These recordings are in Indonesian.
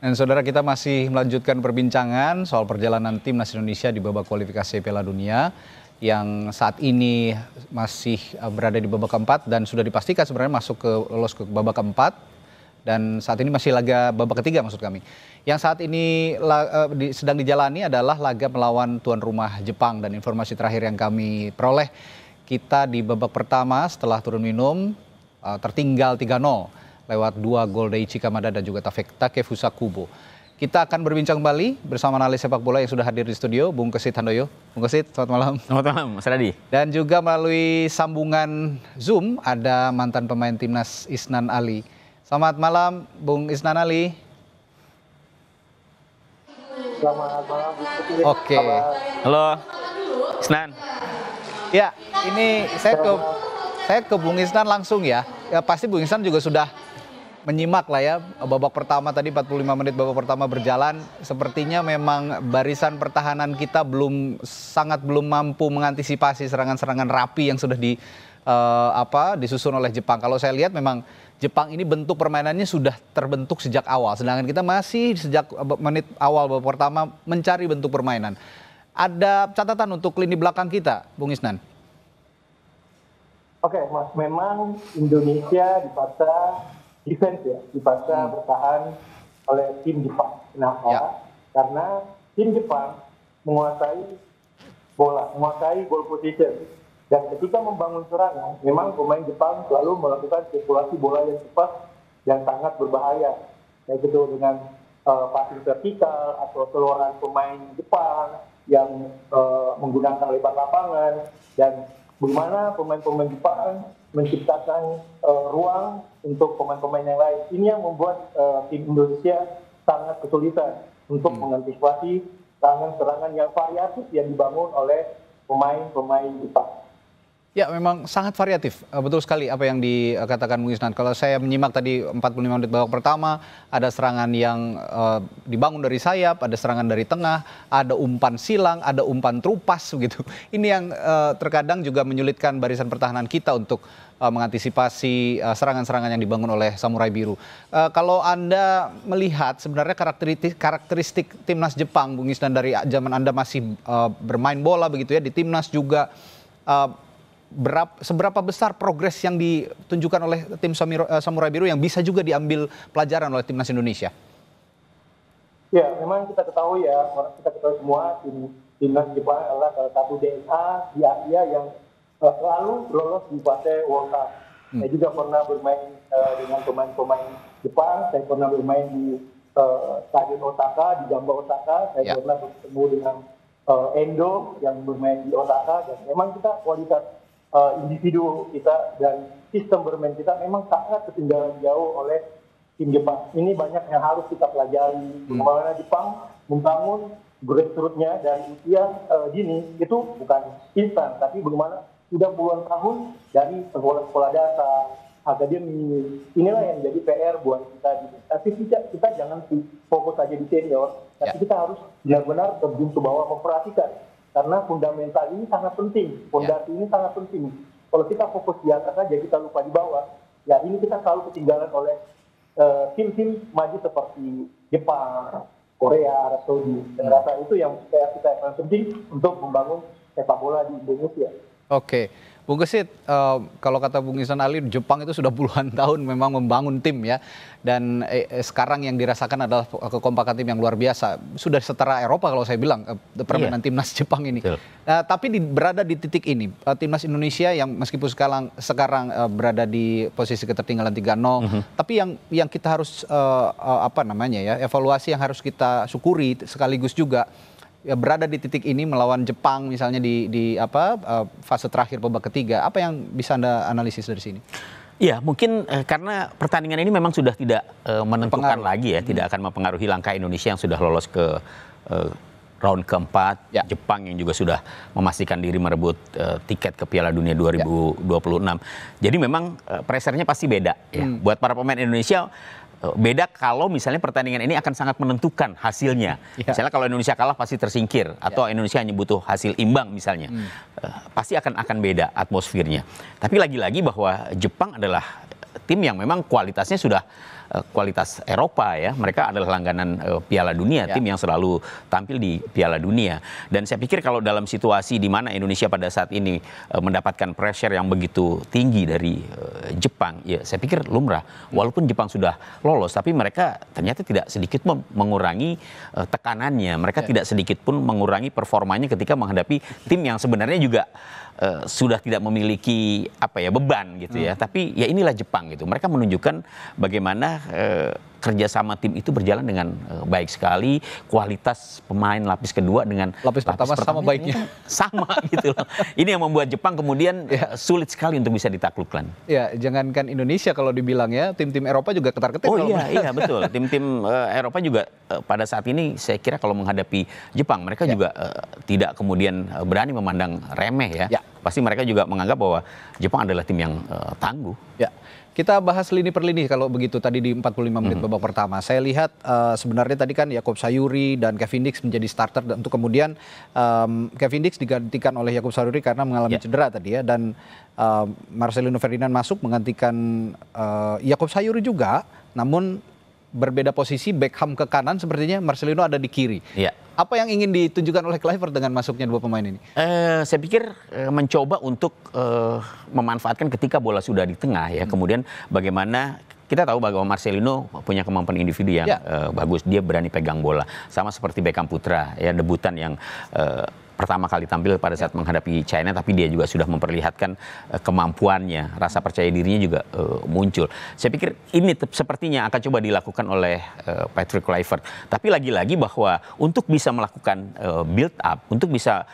Dan saudara, kita masih melanjutkan perbincangan soal perjalanan timnas Indonesia di babak kualifikasi Piala Dunia yang saat ini masih berada di babak keempat dan sudah dipastikan sebenarnya lolos ke babak keempat, dan saat ini masih laga babak ketiga maksud kami. Yang saat ini sedang dijalani adalah laga melawan tuan rumah Jepang, dan informasi terakhir yang kami peroleh, kita di babak pertama setelah turun minum tertinggal 3-0. Lewat 2 gol Daichi Kamada dan juga Takefusa Kubo. Kita akan berbincang kembali bersama analis sepak bola yang sudah hadir di studio, Bung Kesit Handoyo. Bung Kesit, selamat malam. Selamat malam, Mas Radi. Dan juga melalui sambungan Zoom ada mantan pemain timnas Isnan Ali. Selamat malam, Bung Isnan Ali. Selamat malam. Oke. Halo, Isnan. Ya, ini saya ke Bung Isnan langsung ya. Ya pasti Bung Isnan juga sudah menyimak lah ya babak pertama tadi, 45 menit babak pertama berjalan. Sepertinya memang barisan pertahanan kita belum mampu mengantisipasi serangan-serangan rapi yang sudah disusun oleh Jepang. Kalau saya lihat memang Jepang ini bentuk permainannya sudah terbentuk sejak awal, sedangkan kita masih sejak menit awal babak pertama mencari bentuk permainan. Ada catatan untuk lini belakang kita, Bung Isnan? Oke, Mas, memang Indonesia dipaksa defense ya, dipaksa bertahan oleh tim Jepang. Kenapa? Ya. Karena tim Jepang menguasai bola, menguasai ball position. Dan ketika membangun serangan, memang pemain Jepang selalu melakukan sirkulasi bola yang cepat dan sangat berbahaya. Kayak gitu dengan passing vertikal atau seluruhan pemain Jepang yang menggunakan lebar lapangan, dan bagaimana pemain-pemain Jepang menciptakan ruang untuk pemain-pemain yang lain. Ini yang membuat tim Indonesia sangat kesulitan untuk mengantisipasi serangan-serangan yang variatif yang dibangun oleh pemain-pemain Jepang. Ya, memang sangat variatif. Betul sekali apa yang dikatakan Bung Isnan. Kalau saya menyimak tadi 45 menit babak pertama, ada serangan yang dibangun dari sayap, ada serangan dari tengah, ada umpan silang, ada umpan terupas begitu. Ini yang terkadang juga menyulitkan barisan pertahanan kita untuk mengantisipasi serangan-serangan yang dibangun oleh Samurai Biru. Kalau Anda melihat sebenarnya karakteristik timnas Jepang, Bung Isnan, dari zaman Anda masih bermain bola begitu ya di timnas juga, seberapa besar progres yang ditunjukkan oleh tim Samurai Biru yang bisa juga diambil pelajaran oleh timnas Indonesia? Ya, memang kita ketahui semua timnas Jepang adalah salah satu DNA di Asia yang selalu lolos di fase World Cup. Saya juga pernah bermain dengan pemain-pemain Jepang. Saya pernah bermain di Stadion Osaka, di Gamba Osaka. Saya pernah bertemu dengan Endo yang bermain di Osaka. Dan memang kita kualitas individu kita dan sistem bermain kita memang sangat ketinggalan jauh oleh tim Jepang. Ini banyak yang harus kita pelajari. Bagaimana Jepang membangun grassroots-nya dari usia dini itu bukan instan, tapi bagaimana sudah puluhan tahun dari sekolah-sekolah dasar, akademi. Inilah yang jadi PR buat kita. Tapi kita jangan fokus saja di senior, tapi kita harus benar-benar terjun ke bawah, memperhatikan. Karena fundamental ini sangat penting, fondasi ini sangat penting. Kalau kita fokus di atas saja, kita lupa di bawah, ya ini kita selalu ketinggalan oleh tim-tim maju seperti Jepang, Korea, Arab Saudi. Dan rasa itu yang kita penting untuk membangun sepak bola di Indonesia. Oke, Bung Kesit, kalau kata Bung Isnan Ali, Jepang itu sudah puluhan tahun memang membangun tim ya. Dan sekarang yang dirasakan adalah kekompakan tim yang luar biasa. Sudah setara Eropa kalau saya bilang, permainan timnas Jepang ini. Tapi berada di titik ini, timnas Indonesia yang meskipun sekarang berada di posisi ketertinggalan 3-0, tapi yang kita harus evaluasi, yang harus kita syukuri sekaligus juga, ya, berada di titik ini melawan Jepang misalnya di fase terakhir babak ketiga. Apa yang bisa Anda analisis dari sini? Ya, mungkin karena pertandingan ini memang sudah tidak menentukan lagi ya, tidak akan mempengaruhi langkah Indonesia yang sudah lolos ke round keempat. Jepang yang juga sudah memastikan diri merebut tiket ke Piala Dunia 2026. Jadi memang pressure-nya pasti beda ya. Buat para pemain Indonesia beda kalau misalnya pertandingan ini akan sangat menentukan hasilnya. Misalnya kalau Indonesia kalah pasti tersingkir, atau Indonesia hanya butuh hasil imbang misalnya. Pasti akan beda atmosfernya. Tapi lagi-lagi bahwa Jepang adalah tim yang memang kualitasnya sudah kualitas Eropa ya. Mereka adalah langganan Piala Dunia, tim yang selalu tampil di Piala Dunia. Dan saya pikir kalau dalam situasi di mana Indonesia pada saat ini mendapatkan pressure yang begitu tinggi dari Jepang, ya saya pikir lumrah. Walaupun Jepang sudah lolos, tapi mereka ternyata tidak sedikit pun mengurangi tekanannya. Mereka tidak sedikit pun mengurangi performanya ketika menghadapi tim yang sebenarnya juga sudah tidak memiliki beban gitu ya. Tapi ya inilah Jepang gitu. Mereka menunjukkan bagaimana kerjasama tim itu berjalan dengan baik sekali. Kualitas pemain lapis kedua dengan lapis pertama sama baiknya. Sama gitu loh. Ini yang membuat Jepang kemudian sulit sekali untuk bisa ditaklukkan. Ya, jangankan Indonesia kalau dibilang ya, tim-tim Eropa juga ketar-ketir. Oh iya betul. Tim-tim Eropa juga pada saat ini saya kira kalau menghadapi Jepang, mereka juga tidak kemudian berani memandang remeh ya. Pasti mereka juga menganggap bahwa Jepang adalah tim yang tangguh. Ya. Kita bahas lini per lini kalau begitu tadi di 45 menit babak pertama. Saya lihat sebenarnya tadi kan Yakob Sayuri dan Kevin Dix menjadi starter untuk kemudian Kevin Dix digantikan oleh Yakob Sayuri karena mengalami cedera tadi ya, dan Marcelino Ferdinand masuk menggantikan Yakob Sayuri juga, namun berbeda posisi, Beckham ke kanan sepertinya, Marcelino ada di kiri. Ya. Apa yang ingin ditunjukkan oleh Kluivert dengan masuknya dua pemain ini? Saya pikir mencoba untuk memanfaatkan ketika bola sudah di tengah ya. Kemudian bagaimana kita tahu bahwa Marcelino punya kemampuan individu yang bagus. Dia berani pegang bola. Sama seperti Beckham Putra ya, debutan yang pertama kali tampil pada saat menghadapi China, tapi dia juga sudah memperlihatkan kemampuannya, rasa percaya dirinya juga muncul. Saya pikir ini sepertinya akan coba dilakukan oleh Patrick Kluivert. Tapi lagi-lagi bahwa untuk bisa melakukan build up, untuk bisa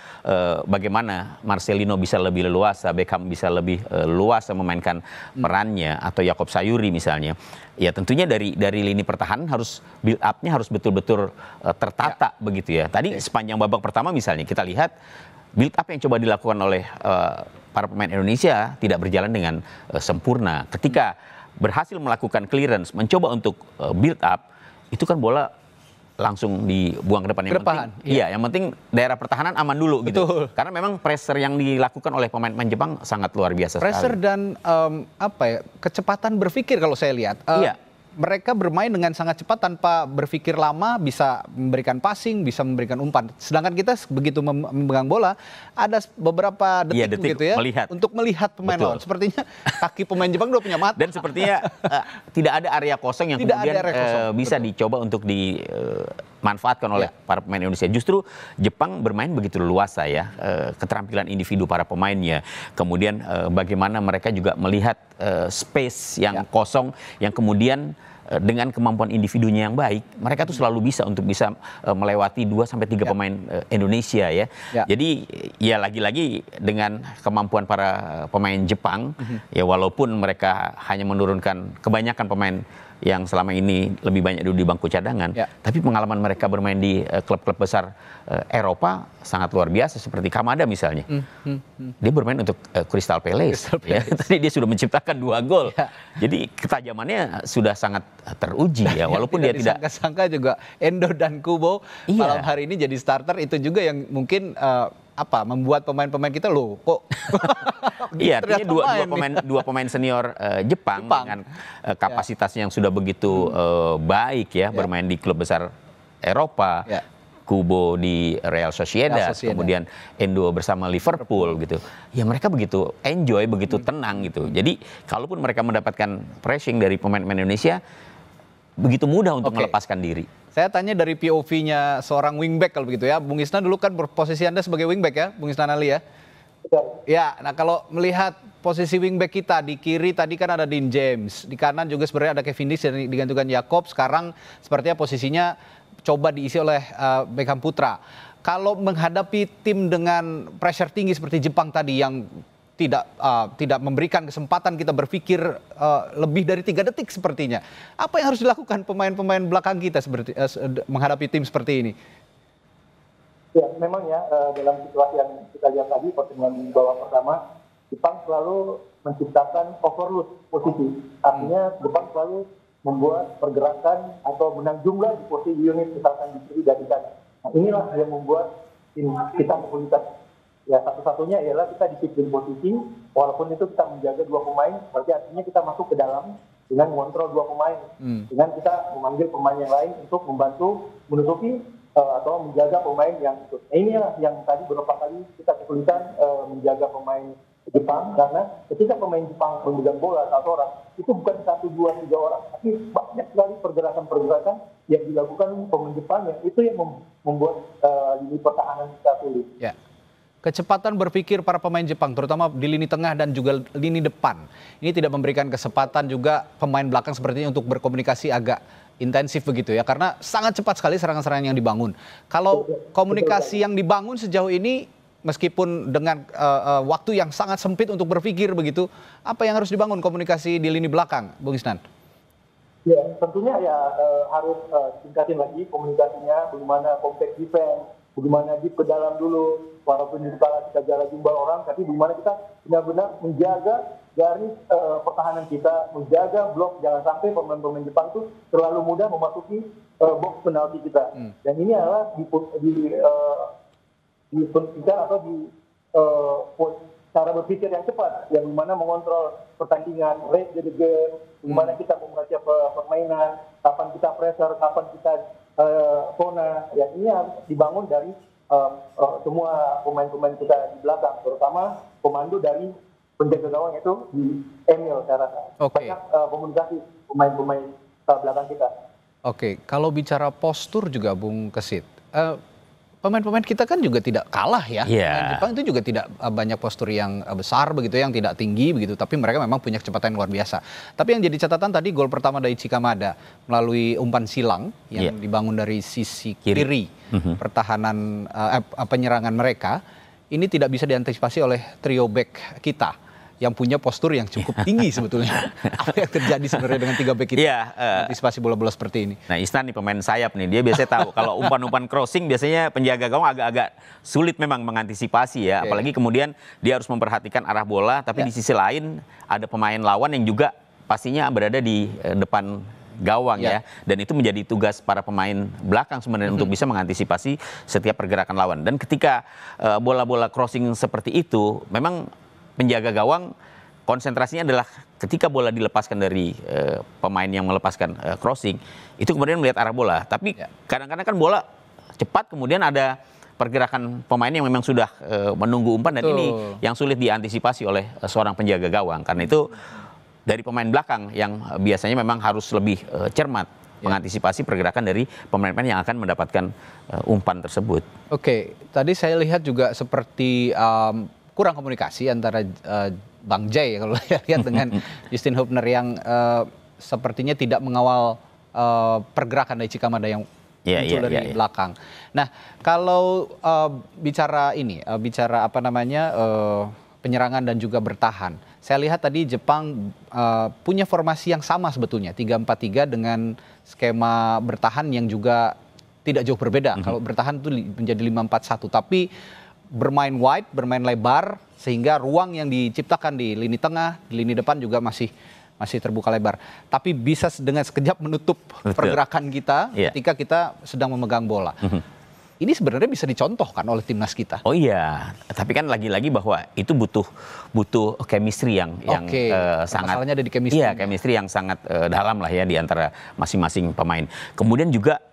bagaimana Marcelino bisa lebih leluasa, Beckham bisa lebih leluasa memainkan perannya, atau Yakob Sayuri misalnya. Ya tentunya dari lini pertahanan harus build up-nya harus betul-betul tertata begitu ya. Tadi sepanjang babak pertama misalnya kita lihat build up yang coba dilakukan oleh para pemain Indonesia tidak berjalan dengan sempurna. Ketika berhasil melakukan clearance, mencoba untuk build up, itu kan bola langsung dibuang ke depan. Yang penting daerah pertahanan aman dulu gitu. Betul. Karena memang pressure yang dilakukan oleh pemain-pemain Jepang sangat luar biasa pressure sekali. Dan kecepatan berpikir kalau saya lihat. Mereka bermain dengan sangat cepat tanpa berpikir lama, bisa memberikan passing, bisa memberikan umpan. Sedangkan kita begitu memegang bola, ada beberapa detik gitu ya, untuk melihat pemain lawan. Sepertinya kaki pemain Jepang udah punya mata. Dan sepertinya tidak ada area kosong yang kemudian bisa dicoba untuk dimanfaatkan oleh para pemain Indonesia. Justru Jepang bermain begitu luasa ya, keterampilan individu para pemainnya. Kemudian bagaimana mereka juga melihat space yang kosong, yang kemudian dengan kemampuan individunya yang baik, mereka tuh selalu bisa untuk bisa melewati 2-3 pemain Indonesia ya. Jadi ya lagi-lagi dengan kemampuan para pemain Jepang, ya walaupun mereka hanya menurunkan kebanyakan pemain yang selama ini lebih banyak duduk di bangku cadangan, tapi pengalaman mereka bermain di klub-klub besar Eropa sangat luar biasa, seperti Kamada misalnya. Dia bermain untuk Crystal Palace. Ya. Tadi dia sudah menciptakan 2 gol. Jadi ketajamannya sudah sangat teruji ya, walaupun dia tidak disangka-sangka juga Endo dan Kubo malam hari ini jadi starter, itu juga yang mungkin membuat pemain-pemain kita loh kok. Iya, artinya dua pemain senior Jepang dengan kapasitasnya yang sudah begitu baik ya, bermain di klub besar Eropa. Kubo di Real Sociedad, kemudian Endo bersama Liverpool gitu. Ya mereka begitu enjoy, begitu tenang gitu. Jadi kalaupun mereka mendapatkan pressing dari pemain-pemain Indonesia, begitu mudah untuk melepaskan diri. Saya tanya dari POV-nya seorang wingback kalau begitu ya. Bung Isna dulu kan posisi Anda sebagai wingback ya, Bung Isna Ali ya. Ya, nah kalau melihat posisi wingback kita di kiri tadi kan ada Dean James, di kanan juga sebenarnya ada Kevin Dix dan digantikan Yakob. Sekarang sepertinya posisinya coba diisi oleh Beckham Putra. Kalau menghadapi tim dengan pressure tinggi seperti Jepang tadi yang tidak memberikan kesempatan kita berpikir lebih dari 3 detik sepertinya, apa yang harus dilakukan pemain-pemain belakang kita menghadapi tim seperti ini? Ya, memang ya dalam situasi yang kita lihat tadi, pertemuan babak pertama, Jepang selalu menciptakan overload posisi. Artinya Jepang selalu membuat pergerakan atau menang jumlah di posisi unit, misalkan di kiri dan di kanan. Nah, inilah yang membuat tim kita kesulitan. Ya, satu-satunya ialah kita disiplin posisi, walaupun itu kita menjaga 2 pemain, berarti artinya kita masuk ke dalam dengan mengontrol dua pemain, dengan kita memanggil pemain yang lain untuk membantu menutupi atau menjaga pemain yang itu. Nah, inilah yang tadi beberapa kali kita kesulitan menjaga pemain Jepang, karena ketika pemain Jepang memegang bola 1 orang, itu bukan 1, 2, 3 orang, tapi banyak sekali pergerakan-pergerakan yang dilakukan pemain Jepang, yang itu yang membuat lini pertahanan kita sulit. Ya. Kecepatan berpikir para pemain Jepang, terutama di lini tengah dan juga lini depan, ini tidak memberikan kesempatan juga pemain belakang sepertinya untuk berkomunikasi agak intensif begitu ya, karena sangat cepat sekali serangan-serangan yang dibangun. Kalau komunikasi yang dibangun sejauh ini, meskipun dengan waktu yang sangat sempit untuk berpikir begitu, apa yang harus dibangun komunikasi di lini belakang, Bung Isnan? Ya, tentunya ya harus tingkatin lagi komunikasinya, bagaimana compact defense, bagaimana deep ke dalam dulu, walaupun kita jaga jumlah orang, tapi bagaimana kita benar-benar menjaga garis pertahanan kita, menjaga blok, jangan sampai pemain-pemain Jepang itu terlalu mudah memasuki box penalti kita. Dan ini adalah dipentingkan atau di cara berpikir yang cepat, yang mana mengontrol pertandingan, read the game, bagaimana kita membaca permainan, kapan kita pressure, kapan kita zona. Ya, ini harus dibangun dari semua pemain-pemain kita di belakang, terutama komando dari penjaga gawang itu di Emil, saya rasa. Banyak komunikasi pemain-pemain belakang kita. Oke, kalau bicara postur juga Bung Kesit, pemain-pemain kita kan juga tidak kalah ya. Yeah. Jepang itu juga tidak banyak postur yang besar begitu, yang tidak tinggi begitu, tapi mereka memang punya kecepatan yang luar biasa. Tapi yang jadi catatan tadi gol pertama dari Kamada melalui umpan silang yang dibangun dari sisi kiri pertahanan penyerangan mereka, ini tidak bisa diantisipasi oleh trio back kita yang punya postur yang cukup tinggi sebetulnya. Apa yang terjadi sebenarnya dengan 3 back kita antisipasi bola-bola seperti ini? Nah, Isnan nih pemain sayap nih, dia biasanya tahu kalau umpan-umpan crossing biasanya penjaga gawang agak-agak sulit memang mengantisipasi ya. Apalagi kemudian dia harus memperhatikan arah bola, tapi di sisi lain ada pemain lawan yang juga pastinya berada di depan gawang ya. Dan itu menjadi tugas para pemain belakang sebenarnya untuk bisa mengantisipasi setiap pergerakan lawan. Dan ketika bola-bola crossing seperti itu, memang penjaga gawang konsentrasinya adalah ketika bola dilepaskan dari pemain yang melepaskan crossing, itu kemudian melihat arah bola. Tapi kadang-kadang kan bola cepat, kemudian ada pergerakan pemain yang memang sudah menunggu umpan, dan ini yang sulit diantisipasi oleh seorang penjaga gawang. Karena itu dari pemain belakang yang biasanya memang harus lebih cermat mengantisipasi pergerakan dari pemain-pemain yang akan mendapatkan umpan tersebut. Oke, tadi saya lihat juga seperti kurang komunikasi antara Bang Jay kalau saya lihat dengan Justin Hubner yang sepertinya tidak mengawal pergerakan dari Kamada yang muncul dari belakang. Nah, kalau bicara apa namanya penyerangan dan juga bertahan, saya lihat tadi Jepang punya formasi yang sama sebetulnya, 3-4-3 dengan skema bertahan yang juga tidak jauh berbeda. Kalau bertahan itu menjadi 5-4-1, tapi bermain wide, bermain lebar, sehingga ruang yang diciptakan di lini tengah, di lini depan juga masih terbuka lebar. Tapi bisa dengan sekejap menutup pergerakan kita ketika kita sedang memegang bola. Ini sebenarnya bisa dicontohkan oleh timnas kita. Oh iya, tapi kan lagi-lagi bahwa itu butuh chemistry yang sangat, masalahnya ada di chemistry. Iya, chemistry yang sangat dalam lah ya di antara masing-masing pemain. Kemudian juga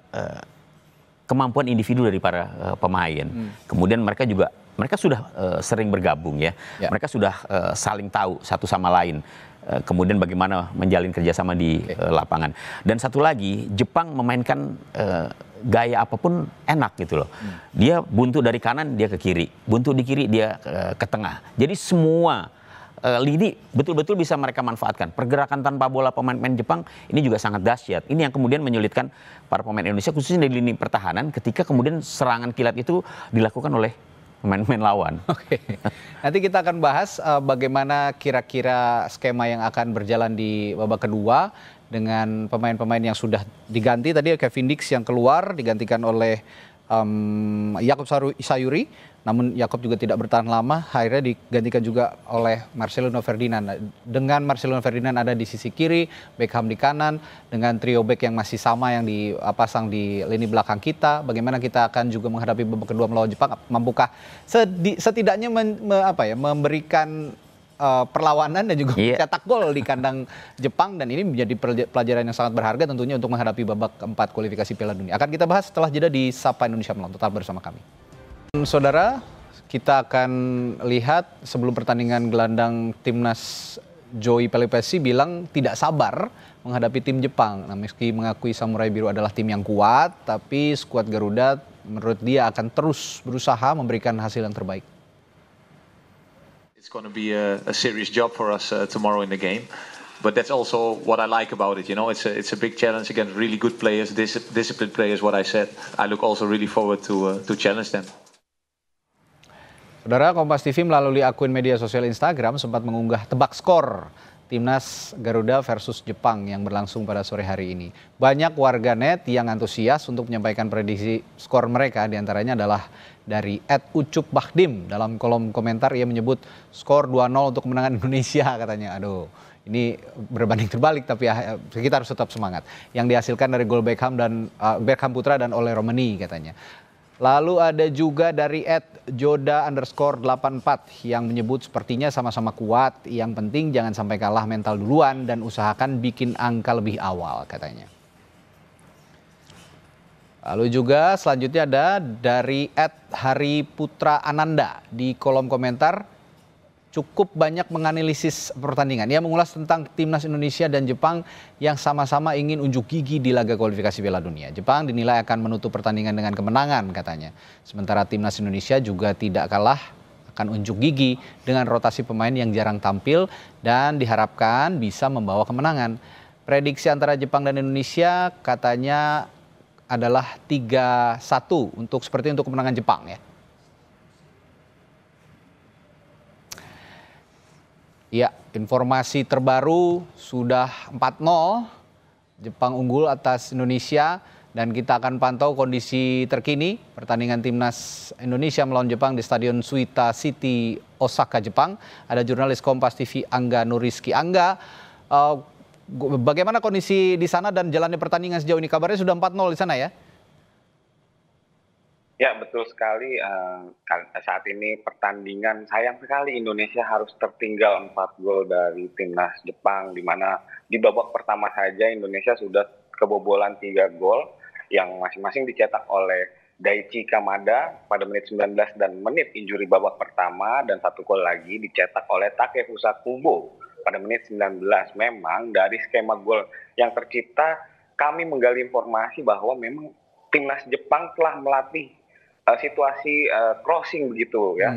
kemampuan individu dari para pemain. Kemudian mereka sudah sering bergabung ya. Mereka sudah saling tahu satu sama lain. Kemudian bagaimana menjalin kerjasama di lapangan. Dan satu lagi, Jepang memainkan gaya apapun enak gitu loh. Dia buntu dari kanan, dia ke kiri. Buntu di kiri, dia ke tengah. Jadi semua lini betul-betul bisa mereka manfaatkan. Pergerakan tanpa bola pemain-pemain Jepang ini juga sangat dahsyat. Ini yang kemudian menyulitkan para pemain Indonesia, khususnya di lini pertahanan, ketika kemudian serangan kilat itu dilakukan oleh pemain-pemain lawan. Oke. Nanti kita akan bahas bagaimana kira-kira skema yang akan berjalan di babak kedua dengan pemain-pemain yang sudah diganti. Tadi Kevin Dix yang keluar digantikan oleh Yakob Sayuri, namun Yakob juga tidak bertahan lama, akhirnya digantikan juga oleh Marcelino Ferdinand. Dengan Marcelino Ferdinand ada di sisi kiri, Beckham di kanan, dengan trio back yang masih sama yang dipasang di lini belakang kita. Bagaimana kita akan juga menghadapi babak kedua melawan Jepang? Mampukah setidaknya memberikan perlawanan dan juga cetak gol di kandang Jepang, dan ini menjadi pelajaran yang sangat berharga tentunya untuk menghadapi babak keempat kualifikasi Piala Dunia. Akan kita bahas setelah jeda di Sapa Indonesia Malam. Tetap bersama kami. Saudara, kita akan lihat sebelum pertandingan gelandang timnas Joey Pelipesi bilang tidak sabar menghadapi tim Jepang. Nah, meski mengakui Samurai Biru adalah tim yang kuat, tapi skuad Garuda menurut dia akan terus berusaha memberikan hasil yang terbaik. It's going to be a serious job for us tomorrow in the game, but that's also what I like about it. You know, it's a big challenge against really good players, disciplined players. What I said, I look also really forward to challenge them. Saudara, Kompas TV melalui akun media sosial Instagram sempat mengunggah tebak skor Timnas Garuda versus Jepang yang berlangsung pada sore hari ini. Banyak warganet yang antusias untuk menyampaikan prediksi skor mereka, diantaranya adalah dari @ucupbahdim. Dalam kolom komentar ia menyebut skor 2-0 untuk kemenangan Indonesia katanya. Aduh, ini berbanding terbalik, tapi kita harus tetap semangat. Yang dihasilkan dari gol Beckham Beckham Putra dan Ole Romani katanya. Lalu ada juga dari @joda_84 yang menyebut sepertinya sama-sama kuat, yang penting jangan sampai kalah mental duluan dan usahakan bikin angka lebih awal katanya. Lalu juga selanjutnya ada dari @hariputraananda di kolom komentar cukup banyak menganalisis pertandingan. Ia mengulas tentang timnas Indonesia dan Jepang yang sama-sama ingin unjuk gigi di laga kualifikasi Piala Dunia. Jepang dinilai akan menutup pertandingan dengan kemenangan katanya. Sementara timnas Indonesia juga tidak kalah akan unjuk gigi dengan rotasi pemain yang jarang tampil dan diharapkan bisa membawa kemenangan. Prediksi antara Jepang dan Indonesia katanya adalah 3-1 untuk kemenangan Jepang ya. Ya, informasi terbaru sudah 4-0, Jepang unggul atas Indonesia, dan kita akan pantau kondisi terkini pertandingan timnas Indonesia melawan Jepang di Stadion Suita City, Osaka, Jepang. Ada jurnalis Kompas TV Angga Nuriski. Angga, bagaimana kondisi di sana dan jalannya pertandingan sejauh ini? Kabarnya sudah 4-0 di sana ya? Ya, betul sekali. Saat ini pertandingan, sayang sekali Indonesia harus tertinggal 4 gol dari timnas Jepang, di mana di babak pertama saja Indonesia sudah kebobolan 3 gol yang masing-masing dicetak oleh Daichi Kamada pada menit 19 dan menit injuri babak pertama, dan 1 gol lagi dicetak oleh Takefusa Kubo pada menit 19. Memang dari skema gol yang tercipta, kami menggali informasi bahwa memang timnas Jepang telah melatih situasi crossing begitu ya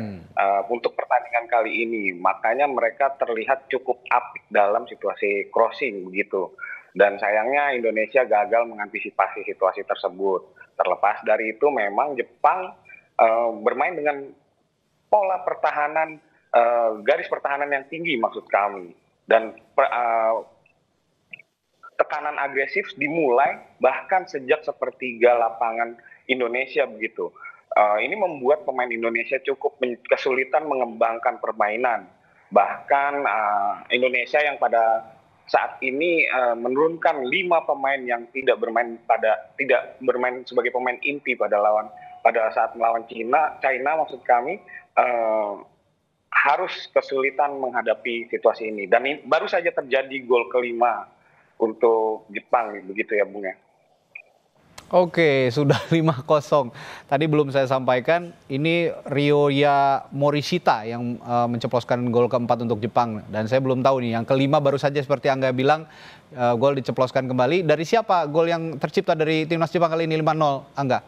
untuk pertandingan kali ini, makanya mereka terlihat cukup apik dalam situasi crossing begitu, dan sayangnya Indonesia gagal mengantisipasi situasi tersebut. Terlepas dari itu, memang Jepang bermain dengan pola pertahanan, garis pertahanan yang tinggi maksud kami, dan tekanan agresif dimulai bahkan sejak sepertiga lapangan Indonesia begitu. Ini membuat pemain Indonesia cukup kesulitan mengembangkan permainan. Bahkan Indonesia yang pada saat ini menurunkan 5 pemain yang tidak bermain sebagai pemain inti pada saat melawan China maksud kami, harus kesulitan menghadapi situasi ini. Dan ini baru saja terjadi gol kelima untuk Jepang begitu ya Bung ya. Oke, sudah 5-0. Tadi belum saya sampaikan, ini Ryoya Morishita yang menceploskan gol keempat untuk Jepang. Dan saya belum tahu nih, yang kelima baru saja seperti Angga bilang, gol diceploskan kembali. Dari siapa gol yang tercipta dari timnas Jepang kali ini 5-0, Angga?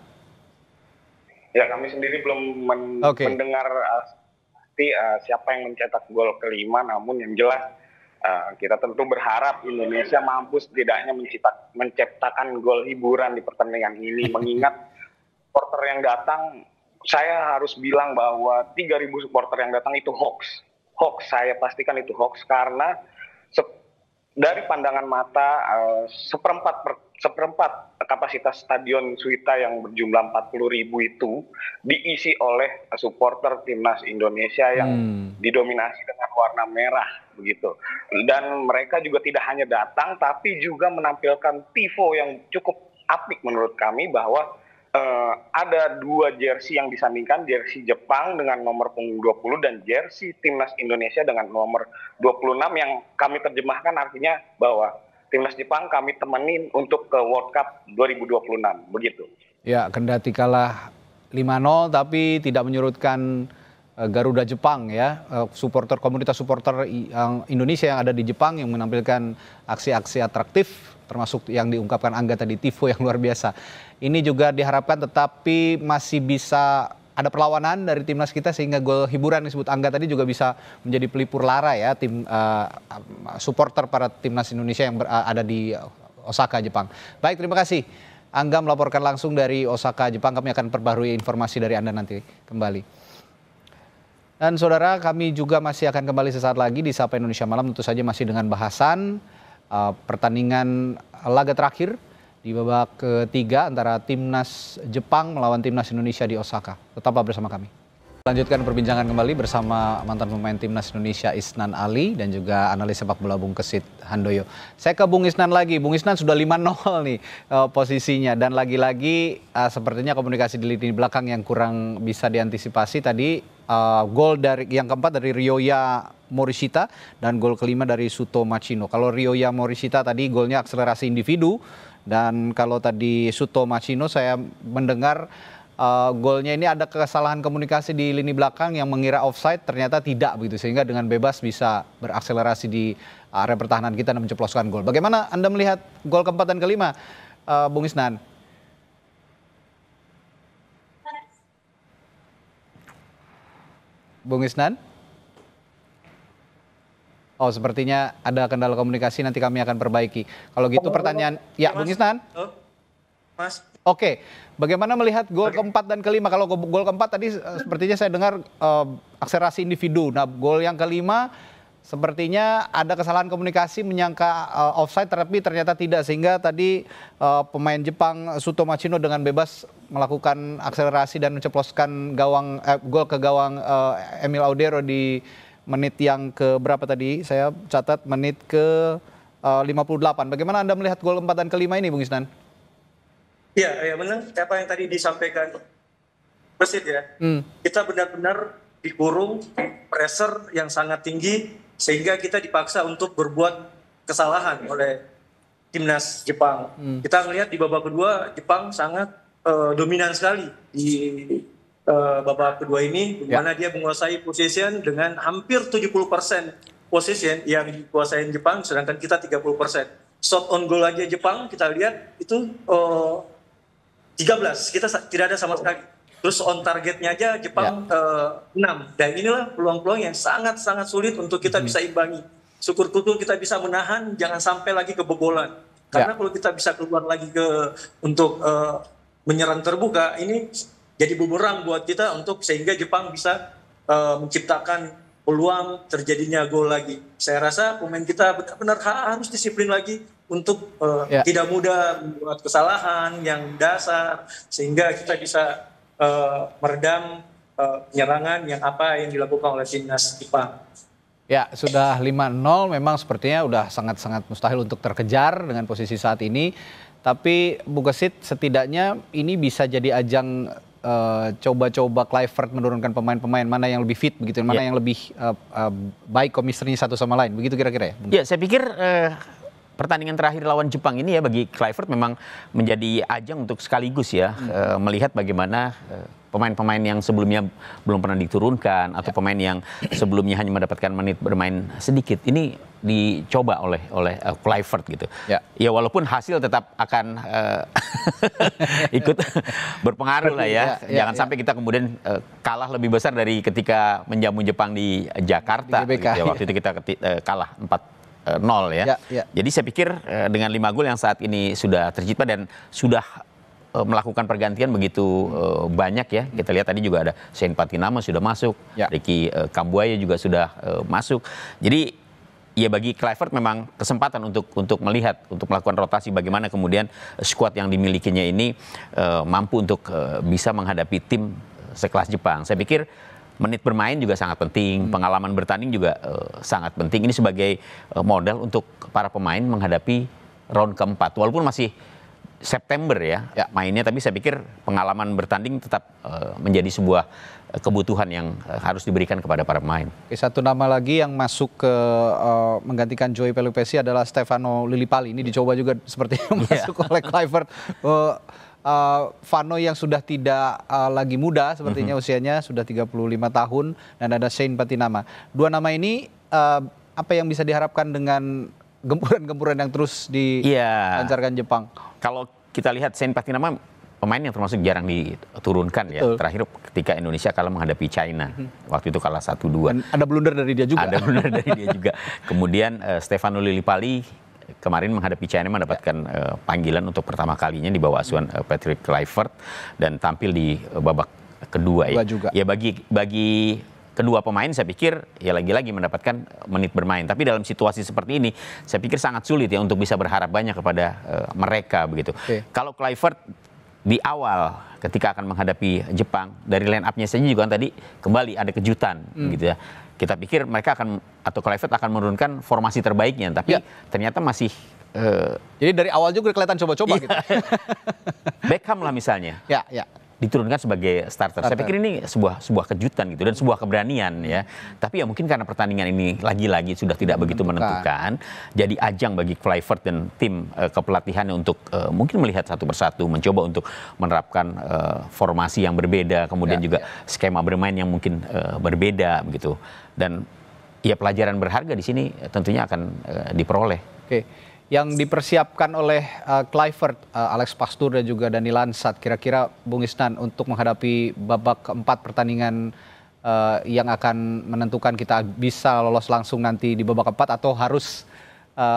Ya, kami sendiri belum mendengar siapa yang mencetak gol kelima, namun yang jelas kita tentu berharap Indonesia mampu setidaknya menciptakan gol hiburan di pertandingan ini. Mengingat supporter yang datang, saya harus bilang bahwa 3.000 supporter yang datang itu hoax. Saya pastikan itu hoax, karena dari pandangan mata seperempat kapasitas Stadion Suita yang berjumlah 40.000 itu diisi oleh supporter timnas Indonesia yang didominasi dengan warna merah begitu. Dan mereka juga tidak hanya datang, tapi juga menampilkan tifo yang cukup apik menurut kami, bahwa ada 2 jersey yang disandingkan, jersey Jepang dengan nomor punggung 20 dan jersey timnas Indonesia dengan nomor 26 yang kami terjemahkan artinya bahwa timnas Jepang kami temenin untuk ke World Cup 2026, begitu. Ya, kendati kalah 5-0 tapi tidak menyurutkan Garuda Jepang ya, komunitas supporter Indonesia yang ada di Jepang yang menampilkan aksi-aksi atraktif, termasuk yang diungkapkan Angga tadi, tifo yang luar biasa. Ini juga diharapkan tetapi masih bisa ada perlawanan dari timnas kita sehingga gol hiburan disebut Angga tadi juga bisa menjadi pelipur lara ya, tim supporter para timnas Indonesia yang ada di Osaka, Jepang. Baik, terima kasih. Angga melaporkan langsung dari Osaka, Jepang. Kami akan perbarui informasi dari Anda nanti kembali. Dan saudara, kami juga masih akan kembali sesaat lagi di Sapa Indonesia Malam, tentu saja masih dengan bahasan pertandingan laga terakhir di babak ketiga antara timnas Jepang melawan timnas Indonesia di Osaka. Tetaplah bersama kami. Lanjutkan perbincangan kembali bersama mantan pemain timnas Indonesia Isnan Ali dan juga analis sepak bola Bung Kesit Handoyo. Saya ke Bung Isnan lagi. Bung Isnan sudah 5-0 nih posisinya dan lagi-lagi sepertinya komunikasi di lini belakang yang kurang bisa diantisipasi tadi. Gol dari yang keempat dari Ryoya Morishita dan gol kelima dari Suto Machino. Kalau Ryoya Morishita tadi golnya akselerasi individu dan kalau tadi Suto Machino saya mendengar golnya ini ada kesalahan komunikasi di lini belakang yang mengira offside ternyata tidak begitu sehingga dengan bebas bisa berakselerasi di area pertahanan kita dan menceploskan gol. Bagaimana Anda melihat gol keempat dan kelima, Bung Isnan? Bung Isnan? Oh, sepertinya ada kendala komunikasi, nanti kami akan perbaiki. Kalau gitu pertanyaan, ya Bung Isnan? Mas. Oke, bagaimana melihat gol keempat dan kelima? Kalau gol keempat tadi sepertinya saya dengar akselerasi individu. Nah, gol yang kelima sepertinya ada kesalahan komunikasi menyangka offside tapi ternyata tidak. Sehingga tadi pemain Jepang Suto Machino dengan bebas melakukan akselerasi dan menceploskan gol ke gawang Emil Audero di menit yang ke berapa tadi? Saya catat menit ke 58. Bagaimana Anda melihat gol keempat dan kelima ini, Bung Isnan? Ya benar. Apa yang tadi disampaikan Kesit ya. Kita benar-benar dikurung, pressure yang sangat tinggi sehingga kita dipaksa untuk berbuat kesalahan oleh timnas Jepang. Kita melihat di babak kedua Jepang sangat dominan sekali di babak kedua ini, di mana dia menguasai position dengan hampir 70% position yang dikuasain Jepang, sedangkan kita 30%. Shot on goal aja Jepang kita lihat itu 13, kita tidak ada sama sekali. Terus on targetnya aja Jepang 6. Dan inilah peluang-peluang yang sangat-sangat sulit untuk kita bisa imbangi. Syukur-syukur kita bisa menahan, jangan sampai lagi kebobolan. Karena kalau kita bisa keluar lagi untuk menyerang terbuka, ini jadi bumerang buat kita untuk sehingga Jepang bisa menciptakan peluang terjadinya gol lagi. Saya rasa pemain kita benar-benar harus disiplin lagi untuk tidak mudah membuat kesalahan yang dasar sehingga kita bisa meredam penyerangan yang dilakukan oleh timnas Jepang. Ya, sudah 5-0 memang sepertinya udah sangat-sangat mustahil untuk terkejar dengan posisi saat ini. Tapi Bung Kesit setidaknya ini bisa jadi ajang coba-coba Kluivert menurunkan pemain-pemain mana yang lebih fit begitu, mana yang lebih baik chemistry-nya satu sama lain. Begitu kira-kira ya? Ya, saya pikir pertandingan terakhir lawan Jepang ini ya bagi Kluivert memang menjadi ajang untuk sekaligus ya melihat bagaimana pemain-pemain yang sebelumnya belum pernah diturunkan atau pemain yang sebelumnya hanya mendapatkan menit bermain sedikit ini dicoba oleh Kluivert gitu. Ya walaupun hasil tetap akan ikut berpengaruh lah ya. Jangan sampai kita kemudian kalah lebih besar dari ketika menjamu Jepang di Jakarta. Di GBK, gitu ya. Waktu itu kita kalah 4-0 ya. Jadi saya pikir dengan 5 gol yang saat ini sudah tercipta dan sudah melakukan pergantian begitu banyak ya. Kita lihat tadi juga ada Shane Patinama sudah masuk, Ricky Kambuaya juga sudah masuk. Jadi ya bagi Kluivert memang kesempatan untuk melihat, untuk melakukan rotasi bagaimana kemudian skuad yang dimilikinya ini mampu untuk bisa menghadapi tim sekelas Jepang. Saya pikir menit bermain juga sangat penting, pengalaman bertanding juga sangat penting. Ini sebagai modal untuk para pemain menghadapi round keempat. Walaupun masih September ya mainnya, tapi saya pikir pengalaman bertanding tetap menjadi sebuah kebutuhan yang harus diberikan kepada para pemain. Satu nama lagi yang masuk ke menggantikan Joey Pelupesi adalah Stefano Lillipali. Ini dicoba juga sepertinya masuk oleh Kluivert. Vano yang sudah tidak lagi muda sepertinya usianya, sudah 35 tahun, dan ada Shane Patinama. Dua nama ini apa yang bisa diharapkan dengan gempuran-gempuran yang terus dilancarkan Jepang? Kalau kita lihat Shane Patinama pemain yang termasuk jarang diturunkan ya. Terakhir ketika Indonesia kalah menghadapi China. Waktu itu kalah 1-2. Dan ada blunder dari dia juga. Ada blunder dari dia juga. Kemudian Stefano Lillipali kemarin menghadapi China mendapatkan panggilan untuk pertama kalinya di bawah asuhan Patrick Kluivert dan tampil di babak kedua ya. Ya bagi kedua pemain saya pikir ya lagi-lagi mendapatkan menit bermain. Tapi dalam situasi seperti ini saya pikir sangat sulit ya untuk bisa berharap banyak kepada mereka begitu. Kalau Kluivert di awal ketika akan menghadapi Jepang dari line up-nya saja juga kan tadi kembali ada kejutan gitu ya. Kita pikir mereka akan atau Kluivert akan menurunkan formasi terbaiknya, tapi ternyata masih jadi dari awal juga kelihatan coba-coba gitu. Beckham lah misalnya. Ya. Diturunkan sebagai starter. Saya pikir ini sebuah kejutan gitu dan sebuah keberanian ya. Tapi ya mungkin karena pertandingan ini lagi-lagi sudah tidak begitu menentukan, jadi ajang bagi Kluivert dan tim kepelatihannya untuk mungkin melihat satu persatu, mencoba untuk menerapkan formasi yang berbeda, kemudian juga skema bermain yang mungkin berbeda begitu. Dan ya pelajaran berharga di sini tentunya akan diperoleh. Yang dipersiapkan oleh Kluivert, Alex Pastoor dan juga Dani Lansat, kira-kira Bung Isnan untuk menghadapi babak keempat pertandingan yang akan menentukan kita bisa lolos langsung nanti di babak keempat atau harus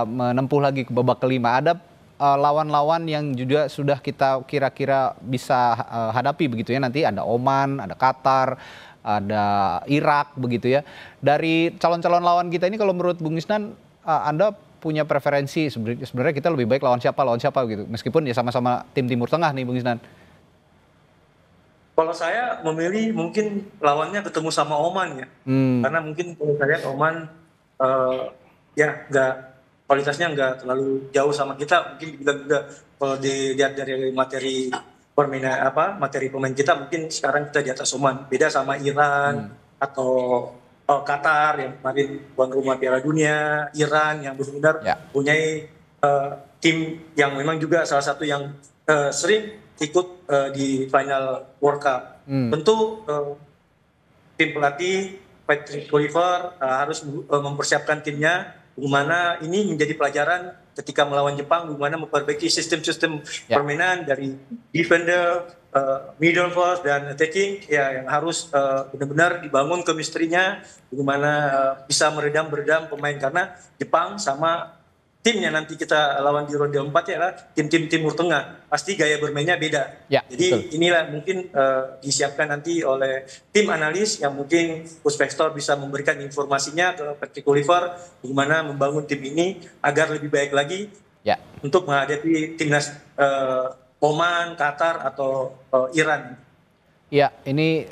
menempuh lagi ke babak kelima. Ada lawan-lawan yang juga sudah kita kira-kira bisa hadapi begitu ya, nanti ada Oman, ada Qatar, ada Irak begitu ya. Dari calon-calon lawan kita ini kalau menurut Bung Isnan, Anda punya preferensi sebenarnya kita lebih baik lawan siapa gitu, meskipun ya sama-sama tim Timur Tengah nih Bung Isnan. Kalau saya memilih mungkin lawannya ketemu sama Oman ya, karena mungkin kalau saya Oman ya kualitasnya nggak terlalu jauh sama kita, mungkin juga kalau dilihat dari materi permainan materi pemain kita mungkin sekarang kita di atas Oman, beda sama Iran atau Qatar yang kemarin tuan rumah Piala Dunia, Iran yang benar-benar punya tim yang memang juga salah satu yang sering ikut di final World Cup. Tentu tim pelatih Patrick Kluivert harus mempersiapkan timnya, bagaimana ini menjadi pelajaran ketika melawan Jepang, bagaimana memperbaiki sistem-sistem permainan dari defender, middle force dan attacking ya yang harus benar-benar dibangun chemistry-nya, bagaimana bisa meredam pemain, karena Jepang sama timnya nanti kita lawan di ronde 4 ya tim-tim Timur Tengah pasti gaya bermainnya beda. Jadi inilah mungkin disiapkan nanti oleh tim analis yang mungkin Coach Pastoor bisa memberikan informasinya ke Patrick Kluivert bagaimana membangun tim ini agar lebih baik lagi untuk menghadapi timnas Oman, Qatar atau Iran. Ya, ini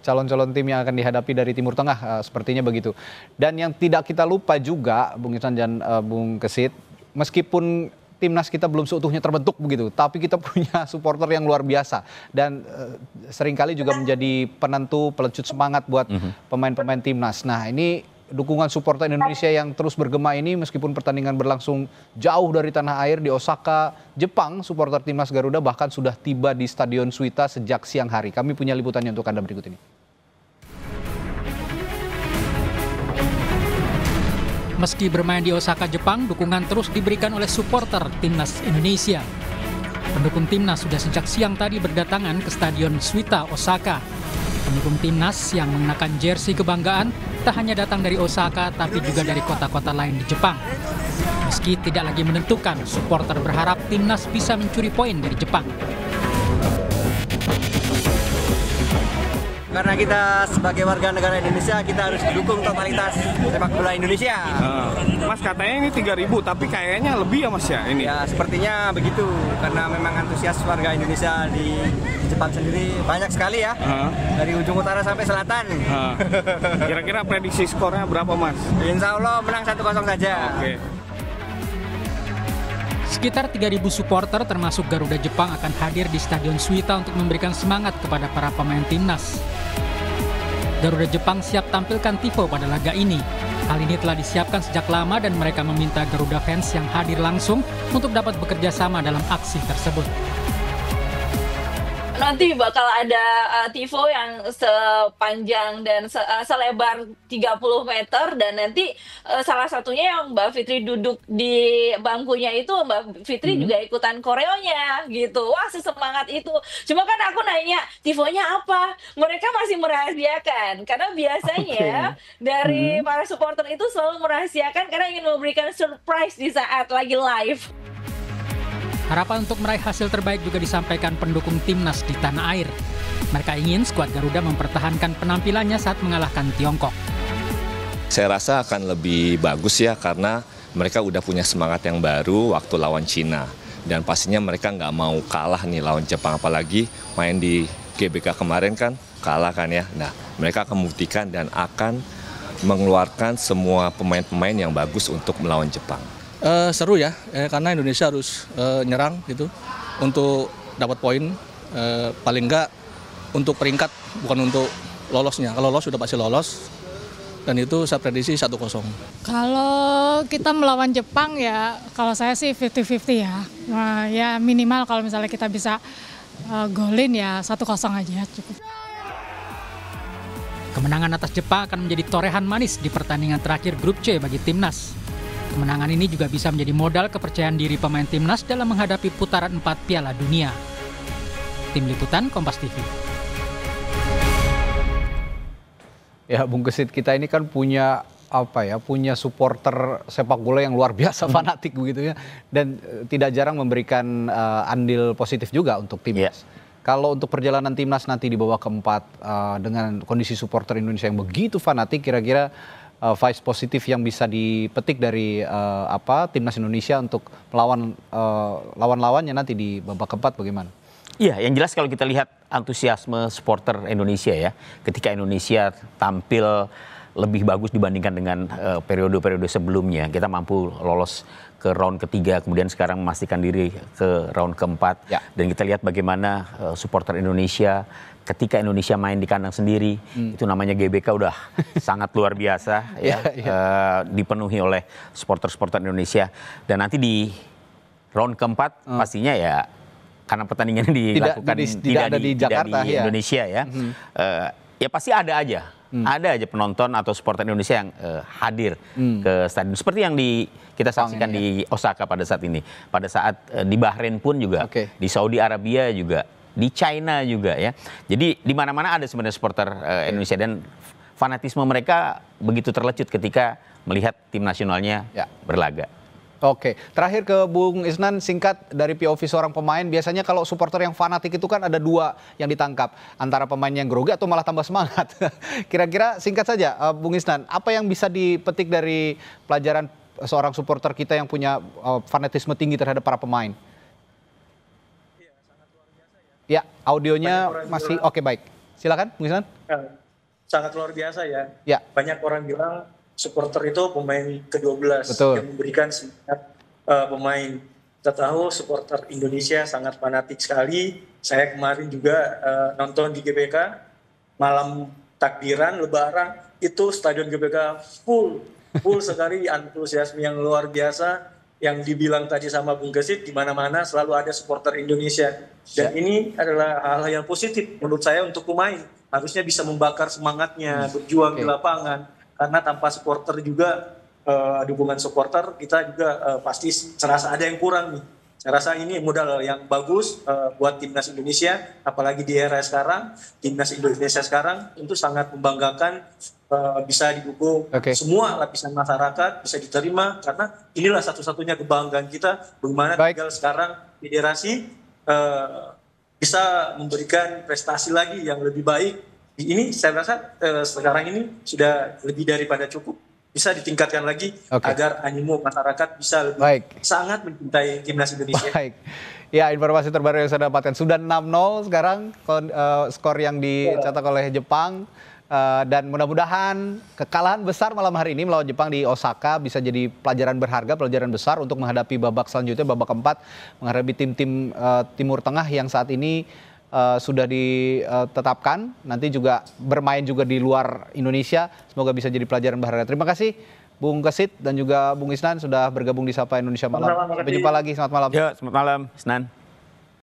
calon-calon tim yang akan dihadapi dari Timur Tengah sepertinya begitu. Dan yang tidak kita lupa juga, Bung Isnan dan Bung Kesit, meskipun timnas kita belum seutuhnya terbentuk begitu, tapi kita punya supporter yang luar biasa dan seringkali juga menjadi penentu, pelecut semangat buat pemain-pemain timnas. Nah, ini dukungan supporter Indonesia yang terus bergema ini meskipun pertandingan berlangsung jauh dari tanah air di Osaka, Jepang, supporter timnas Garuda bahkan sudah tiba di Stadion Suita sejak siang hari. Kami punya liputannya untuk Anda berikut ini. Meski bermain di Osaka, Jepang, dukungan terus diberikan oleh supporter timnas Indonesia. Pendukung timnas sudah sejak siang tadi berdatangan ke Stadion Suita, Osaka. Pendukung timnas yang mengenakan jersey kebanggaan tak hanya datang dari Osaka tapi juga dari kota-kota lain di Jepang. Meski tidak lagi menentukan, supporter berharap timnas bisa mencuri poin dari Jepang. Karena kita sebagai warga negara Indonesia, kita harus dukung totalitas sepak bola Indonesia. Mas katanya ini 3.000, tapi kayaknya lebih ya Mas ya ini? Ya sepertinya begitu, karena memang antusias warga Indonesia di Jepang sendiri banyak sekali ya. Dari ujung utara sampai selatan. Kira-kira prediksi skornya berapa Mas? Insya Allah menang 1-0 saja. Oke. Sekitar 3.000 supporter termasuk Garuda Jepang akan hadir di Stadion Suita untuk memberikan semangat kepada para pemain timnas. Garuda Jepang siap tampilkan tifo pada laga ini. Hal ini telah disiapkan sejak lama dan mereka meminta Garuda fans yang hadir langsung untuk dapat bekerja sama dalam aksi tersebut. Nanti bakal ada tifo yang sepanjang dan selebar 30 meter dan nanti salah satunya yang Mbak Fitri duduk di bangkunya itu Mbak Fitri juga ikutan koreonya gitu. Wah, sesemangat itu. Cuma kan aku nanya, tifonya apa? Mereka masih merahasiakan karena biasanya dari para supporter itu selalu merahasiakan karena ingin memberikan surprise di saat lagi live. Harapan untuk meraih hasil terbaik juga disampaikan pendukung timnas di tanah air. Mereka ingin skuad Garuda mempertahankan penampilannya saat mengalahkan Tiongkok. Saya rasa akan lebih bagus ya karena mereka udah punya semangat yang baru waktu lawan Cina. Dan pastinya mereka nggak mau kalah nih lawan Jepang, apalagi main di GBK kemarin kan kalah kan ya. Nah, mereka akan membuktikan dan akan mengeluarkan semua pemain-pemain yang bagus untuk melawan Jepang. Seru ya, karena Indonesia harus nyerang gitu untuk dapat poin, paling enggak untuk peringkat bukan untuk lolosnya. Kalau lolos sudah pasti lolos dan itu saya prediksi 1-0. Kalau kita melawan Jepang ya, kalau saya sih 50-50 ya. Nah, ya minimal kalau misalnya kita bisa golin ya 1-0 aja cukup. Kemenangan atas Jepang akan menjadi torehan manis di pertandingan terakhir grup C bagi timnas. Kemenangan ini juga bisa menjadi modal kepercayaan diri pemain timnas dalam menghadapi putaran 4 Piala Dunia. Tim Liputan Kompas TV. Ya, Bung Gesit, kita ini kan punya punya supporter sepak bola yang luar biasa fanatik begitu ya, dan tidak jarang memberikan andil positif juga untuk timnas. Kalau untuk perjalanan timnas nanti di babak keempat dengan kondisi supporter Indonesia yang begitu fanatik, kira-kira vibes positif yang bisa dipetik dari timnas Indonesia untuk melawan lawan-lawannya nanti di babak keempat bagaimana? Iya, yang jelas kalau kita lihat antusiasme supporter Indonesia ya, ketika Indonesia tampil lebih bagus dibandingkan dengan periode-periode sebelumnya, kita mampu lolos ke round ketiga, kemudian sekarang memastikan diri ke round keempat, dan kita lihat bagaimana supporter Indonesia ketika Indonesia main di kandang sendiri, itu namanya GBK udah sangat luar biasa ya, dipenuhi oleh supporter-supporter Indonesia. Dan nanti di round keempat pastinya ya, karena pertandingan dilakukan tidak di Jakarta, di Indonesia ya, ya pasti ada aja penonton atau supporter Indonesia yang hadir ke stadion. Seperti yang kita saksikan di Osaka pada saat ini. Pada saat di Bahrain pun juga, di Saudi Arabia juga, di China juga ya. Jadi di mana-mana ada sebenarnya supporter Indonesia, dan fanatisme mereka begitu terlecut ketika melihat tim nasionalnya berlaga. Oke, terakhir ke Bung Isnan, singkat dari POV seorang pemain. Biasanya kalau supporter yang fanatik itu kan ada dua yang ditangkap, antara pemain yang grogi atau malah tambah semangat. Kira-kira singkat saja, Bung Isnan, apa yang bisa dipetik dari pelajaran seorang supporter kita yang punya fanatisme tinggi terhadap para pemain? Ya, audionya masih oke, baik. Silakan, Bung Isnan. Sangat luar biasa ya. Banyak orang bilang supporter itu pemain ke-12 yang memberikan semangat pemain. Kita tahu supporter Indonesia sangat fanatik sekali. Saya kemarin juga nonton di GBK, malam takbiran Lebaran, itu stadion GBK full sekali, antusiasme yang luar biasa. Yang dibilang tadi sama Bung Gesit, di mana-mana selalu ada supporter Indonesia. Dan ini adalah hal yang positif menurut saya untuk pemain. Harusnya bisa membakar semangatnya, berjuang di lapangan. Karena tanpa supporter juga, dukungan supporter, kita juga pasti serasa ada yang kurang nih. Saya rasa ini modal yang bagus buat timnas Indonesia, apalagi di era sekarang. Timnas Indonesia sekarang tentu sangat membanggakan, bisa didukung semua lapisan masyarakat, bisa diterima, karena inilah satu-satunya kebanggaan kita, bagaimana tinggal sekarang federasi bisa memberikan prestasi lagi yang lebih baik. Ini saya rasa sekarang ini sudah lebih daripada cukup, bisa ditingkatkan lagi agar animo masyarakat bisa lebih sangat mencintai timnas Indonesia. Baik. Ya, informasi terbaru yang saya dapatkan sudah 6-0 sekarang skor yang dicetak oleh Jepang. Dan mudah-mudahan kekalahan besar malam hari ini melawan Jepang di Osaka bisa jadi pelajaran berharga, pelajaran besar untuk menghadapi babak selanjutnya, babak keempat, menghadapi tim-tim Timur Tengah yang saat ini sudah ditetapkan. Nanti juga bermain juga di luar Indonesia. Semoga bisa jadi pelajaran berharga. Terima kasih Bung Kesit dan juga Bung Isnan sudah bergabung di Sapa Indonesia Malam. Sampai jumpa lagi, selamat malam. Ya, selamat malam, Isnan.